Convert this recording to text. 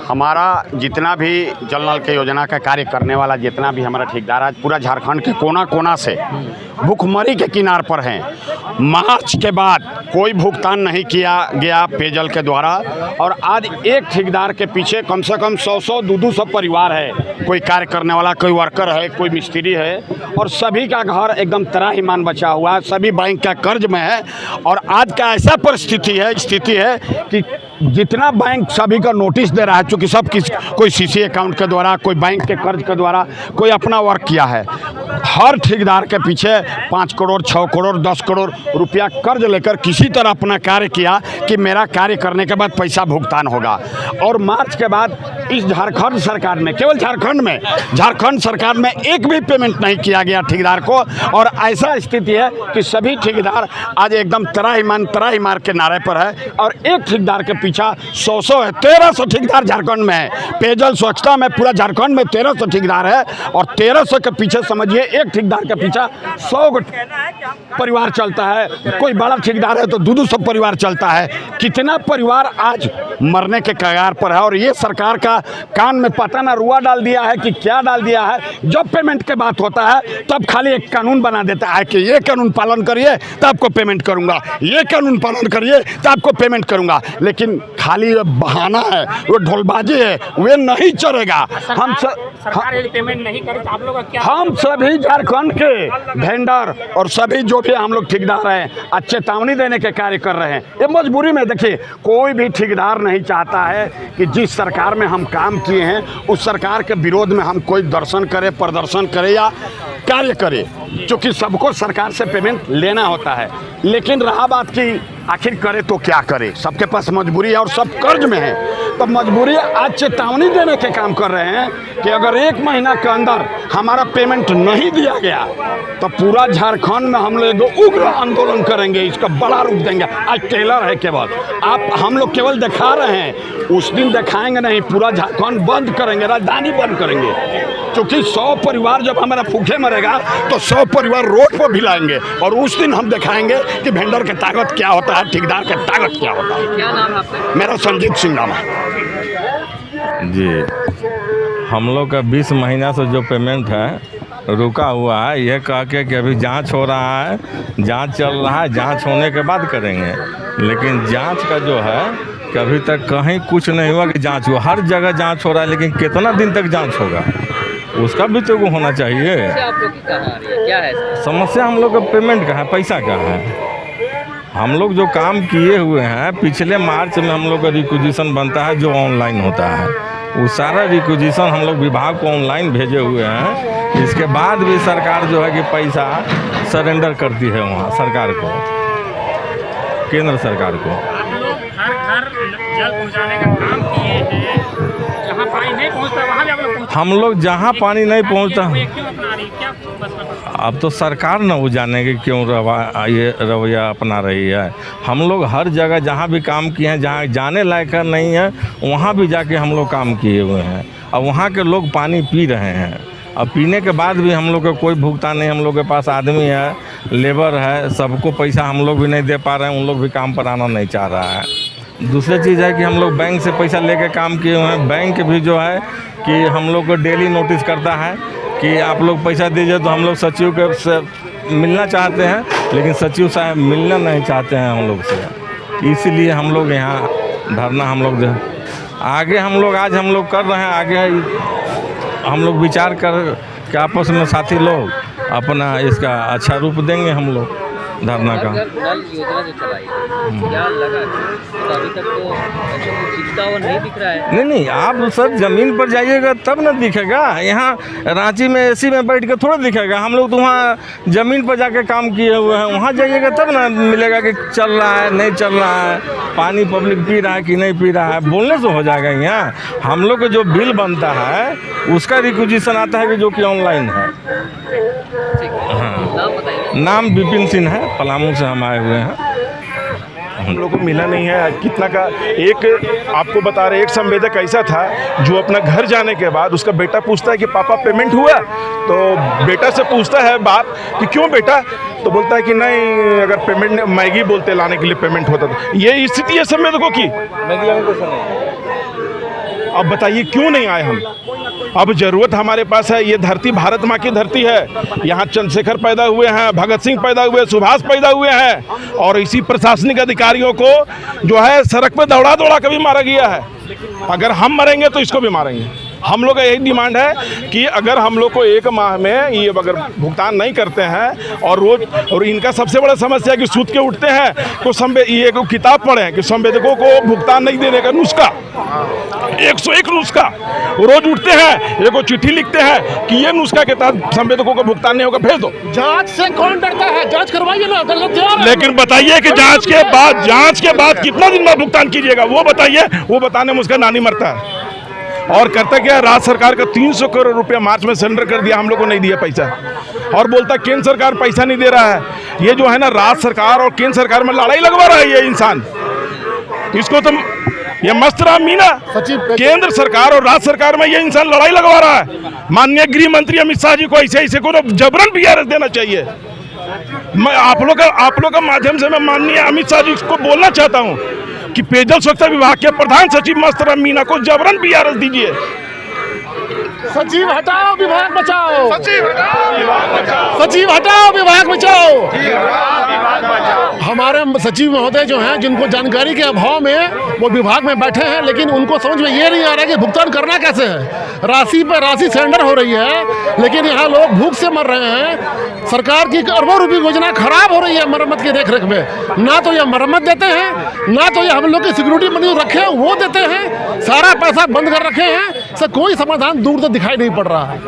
हमारा जितना भी जल नल के योजना का कार्य करने वाला जितना भी हमारा ठेकेदार आज पूरा झारखंड के कोना कोना से भुखमरी के किनार पर हैं। मार्च के बाद कोई भुगतान नहीं किया गया पेयजल के द्वारा और आज एक ठेकेदार के पीछे कम से कम 100 200 परिवार है। कोई कार्य करने वाला, कोई वर्कर है, कोई मिस्त्री है और सभी का घर एकदम त्राहिमाम बचा हुआ है। सभी बैंक का कर्ज में है और आज का ऐसा स्थिति है कि जितना बैंक सभी का नोटिस दे रहा है, चूँकि सब कोई सीसी अकाउंट के द्वारा, कोई बैंक के कर्ज के द्वारा कोई अपना वर्क किया है। हर ठेकेदार के पीछे 5 करोड़ 6 करोड़ 10 करोड़ रुपया कर्ज लेकर किसी तरह अपना कार्य किया कि मेरा कार्य करने के बाद पैसा भुगतान होगा। और मार्च के बाद इस झारखंड सरकार में, केवल झारखंड सरकार में एक भी पेमेंट नहीं किया गया ठेकेदार को। और ऐसा स्थिति है कि सभी ठेकेदार आज एकदम त्राहिमाम के नारे पर है और एक ठेकेदार के पीछा 100 है। 1300 ठेकेदार झारखंड में है। पेयजल स्वच्छता में पूरा झारखंड में 1300 ठेकेदार है और 1300 के पीछे समझिए एक ठेकेदार के पीछा 100 परिवार चलता है। कोई बड़ा ठेकेदार है तो 200 परिवार चलता है। कितना परिवार आज मरने के कगार पर है। और ये सरकार का कान में पता ना रुआ डाल दिया है कि क्या डाल दिया है। जब पेमेंट की बात होता है तब खाली एक कानून बना देता है कि ये कानून पालन करिए तो आपको पेमेंट करूंगा, ये कानून पालन करिए तो आपको पेमेंट करूंगा। लेकिन खाली बहाना है, वो ढोलबाजी है, वे नहीं चलेगा। सरकार यदि पेमेंट नहीं करे तो आप लोग का क्या? हम सभी झारखंड के वेंडर और सभी जो भी हम लोग ठेकेदार हैं आज चेतावनी देने के कार्य कर रहे हैं। ये मजबूरी में देखिए, कोई भी ठेकेदार नहीं चाहता है कि जिस सरकार में हम काम किए हैं उस सरकार के विरोध में हम कोई दर्शन करें, प्रदर्शन करें या कार्य करें, क्योंकि सबको सरकार से पेमेंट लेना होता है। लेकिन रहा बात की आखिर करे तो क्या करे, सबके पास मजबूरी है और सब कर्ज में है। तो मजबूरी आज चेतावनी देने के काम कर रहे हैं कि अगर 1 महीना के अंदर हमारा पेमेंट नहीं दिया गया तो पूरा झारखंड में हम लोग उग्र आंदोलन करेंगे, इसका बड़ा रूप देंगे। आज टेलर है केवल, हम लोग केवल दिखा रहे हैं, उस दिन दिखाएंगे नहीं, पूरा झारखंड बंद करेंगे, राजधानी बंद करेंगे। क्योंकि 100 परिवार जब हमारा भूखे मरेगा तो 100 परिवार रोड पर भी लाएंगे और उस दिन हम दिखाएंगे कि वेंडर की ताकत क्या होता है, ठेकेदार की ताकत क्या होता है। क्या नाम है आपका? मेरा संजीत सिंह नाम है जी। हम लोग का 20 महीना से जो पेमेंट है रुका हुआ है, यह कह के कि अभी जांच हो रहा है, जांच चल रहा है, जांच होने के बाद करेंगे। लेकिन जांच का जो है कि अभी तक कहीं कुछ नहीं हुआ कि जांच हुआ। हर जगह जांच हो रहा है, लेकिन कितना दिन तक जांच होगा उसका भी तो होना चाहिए। आप लोग की कहाँ आ रही है? क्या है समस्या? हम लोग का पेमेंट का है, पैसा का है। हम लोग जो काम किए हुए हैं पिछले मार्च में हम लोग का रिक्विजिशन बनता है जो ऑनलाइन होता है, वो सारा रिक्विजिशन हम लोग विभाग को ऑनलाइन भेजे हुए हैं। इसके बाद भी सरकार जो है कि पैसा सरेंडर करती है वहाँ सरकार को, केंद्र सरकार को। आप लोग हर घर जल पहुँचाने का काम किए हैं, जहाँ पानी नहीं पहुँचता वहाँ भी आप लोग हम लोग जहाँ पानी नहीं पहुँचता, क्यों अपना रही? क्या अब तो सरकार न वो जाने कि क्यों ये रवैया अपना रही है। हम लोग हर जगह जहाँ भी काम किए हैं, जहाँ जाने लायक नहीं है वहाँ भी जाके हम लोग काम किए हुए हैं। अब वहाँ के लोग पानी पी रहे हैं, अब पीने के बाद भी हम लोग का कोई भुगतान नहीं। हम लोग के पास आदमी है, लेबर है, सबको पैसा हम लोग भी नहीं दे पा रहे हैं, उन लोग भी काम पर आना नहीं चाह रहा है। दूसरी चीज़ है कि हम लोग बैंक से पैसा लेके काम किए हुए हैं। बैंक भी जो है कि हम लोग को डेली नोटिस करता है कि आप लोग पैसा दीजिए, तो हम लोग सचिव के से मिलना चाहते हैं, लेकिन सचिव साहब मिलना नहीं चाहते हैं हम लोग से। इसलिए हम लोग यहाँ धरना हम लोग आगे आज हम लोग कर रहे हैं। आगे हम लोग विचार कर के आपस में साथी लोग अपना इसका अच्छा रूप देंगे हम लोग धरना का। नल योजना जो चलाई क्या लगा तो अभी तक तो ऐसा कुछ दिखता हुआ नहीं दिख रहा है? नहीं, आप सर ज़मीन पर जाइएगा तब ना दिखेगा। यहाँ रांची में एसी में बैठ के थोड़ा दिखेगा। हम लोग तो वहाँ ज़मीन पर जाके काम किए हुए हैं, वहाँ जाइएगा तब ना मिलेगा कि चल रहा है नहीं चल रहा है, पानी पब्लिक पी रहा है कि नहीं पी रहा है। बोलने से हो जाएगा। यहाँ हम लोग का जो बिल बनता है उसका रिक्विजिशन आता है कि जो कि ऑनलाइन है। हाँ, नाम बताइए। नाम विपिन सिंह है, पलामू से हम आए हुए हैं। हम लोग को मिला नहीं है। कितना का एक आपको बता रहे, एक संवेदक ऐसा था जो अपना घर जाने के बाद उसका बेटा पूछता है कि पापा पेमेंट हुआ, तो बेटा से पूछता है बाप कि क्यों बेटा, तो बोलता है कि नहीं, अगर पेमेंट मैगी बोलते लाने के लिए पेमेंट होता था। ये स्थिति है संवेदकों की। अब बताइए क्यों नहीं आए हम? अब जरूरत हमारे पास है। ये धरती भारत माँ की धरती है। यहाँ चंद्रशेखर पैदा हुए हैं, भगत सिंह पैदा हुए, सुभाष पैदा हुए हैं, और इसी प्रशासनिक अधिकारियों को जो है सड़क पे दौड़ा दौड़ा के भी मारा गया है। अगर हम मरेंगे तो इसको भी मारेंगे। हम लोग का यही डिमांड है कि अगर हम लोग को 1 माह में ये अगर भुगतान नहीं करते हैं और रोज, और इनका सबसे बड़ा समस्या है कि सूत के उठते हैं तो ये एक किताब पढ़े हैं कि संवेदकों को भुगतान नहीं देने का नुस्खा, 101 नुस्खा। रोज उठते हैं, एक चिट्ठी लिखते हैं कि ये नुस्खा के तहत संवेदकों को भुगतान नहीं होगा, भेज दो। जांच से कौन डरता है? जांच करवाइए ना। लेकिन बताइए कि जांच के बाद कितना दिन बाद भुगतान कीजिएगा, वो बताइए। वो बताने में उसका नानी मरता है। और करता क्या, राज्य सरकार का 300 करोड़ रुपया मार्च में सरेंडर कर दिया, हम लोग को नहीं दिया पैसा, और बोलता केंद्र सरकार पैसा नहीं दे रहा है। ये जो है ना, राज्य सरकार और केंद्र सरकार में लड़ाई लगवा रहा है ये इंसान। इसको तो ये मस्त रहा मीना, केंद्र सरकार और राज्य सरकार में ये इंसान लड़ाई लगवा रहा है। माननीय गृह मंत्री अमित शाह जी को ऐसे को जबरन बीआरएस देना चाहिए। मैं आप लोग का माध्यम से मैं माननीय अमित शाह जी को बोलना चाहता हूँ कि पेयजल स्वच्छता विभाग के प्रधान सचिव मस्तराम मीना को जबरन बीआरएस दीजिए। सचिव हटाओ, विभाग बचाओ। सचिव हटाओ, विभाग बचाओ। हमारे सचिव महोदय जो हैं, जिनको जानकारी के अभाव में वो विभाग में बैठे हैं, लेकिन उनको समझ में ये नहीं आ रहा कि भुगतान करना कैसे है। राशि पर राशि सरेंडर हो रही है, लेकिन यहाँ लोग भूख से मर रहे हैं। सरकार की अरबों रुपये योजना खराब हो रही है मरम्मत की देखरेख में। ना तो ये मरम्मत देते हैं, ना तो ये हम लोग की सिक्योरिटी मनी रखे हैं वो देते हैं। सारा पैसा बंद कर रखे हैं। सर कोई समाधान दूर तक दिखाई नहीं पड़ रहा है।